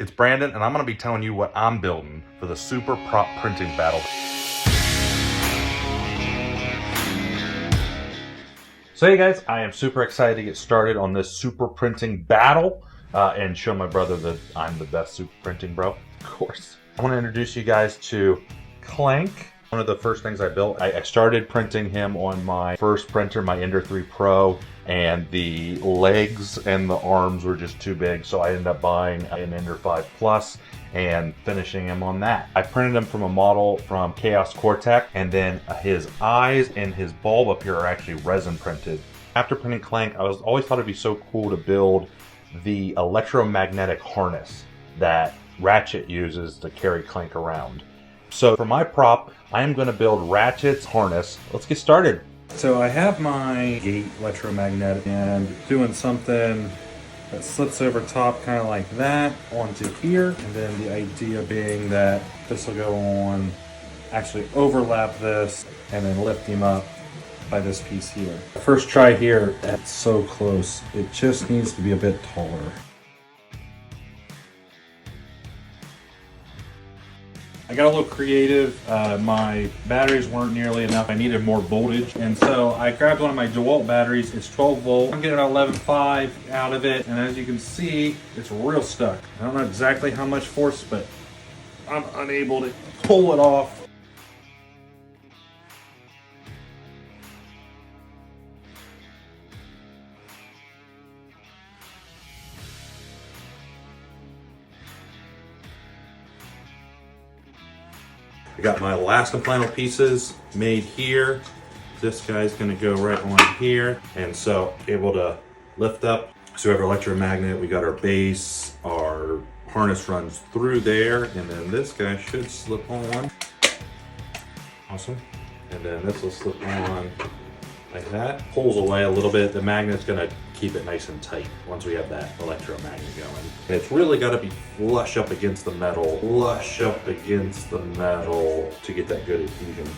It's Brandon, and I'm gonna be telling you what I'm building for the Super Prop Printing Battle. So hey guys, I am super excited to get started on this super printing battle and show my brother that I'm the best super printing bro, of course. I wanna introduce you guys to Clank. One of the first things I built, I started printing him on my first printer, my Ender 3 Pro, and the legs and the arms were just too big, so I ended up buying an Ender 5 Plus and finishing him on that. I printed him from a model from Chaos Cortec, and then his eyes and his bulb up here are actually resin printed. After printing Clank, I always thought it'd be so cool to build the electromagnetic harness that Ratchet uses to carry Clank around. So for my prop, I am going to build Ratchet's harness. Let's get started. So I have my gate electromagnetic and doing something that slips over top kind of like that onto here. And then the idea being that this will go on, actually overlap this and then lift him up by this piece here. First try here, that's so close. It just needs to be a bit taller. I got a little creative. My batteries weren't nearly enough. I needed more voltage. And so I grabbed one of my DeWalt batteries. It's 12 volt. I'm getting 11.5 out of it. And as you can see, it's real stuck. I don't know exactly how much force, but I'm unable to pull it off. I got my last and final pieces made here. This guy's gonna go right on here. And so able to lift up. So we have our electromagnet, we got our base, our harness runs through there, and then this guy should slip on. Awesome. And then this will slip on like that. Pulls away a little bit. The magnet's gonna keep it nice and tight once we have that electromagnet going. And it's really got to be flush up against the metal to get that good adhesion.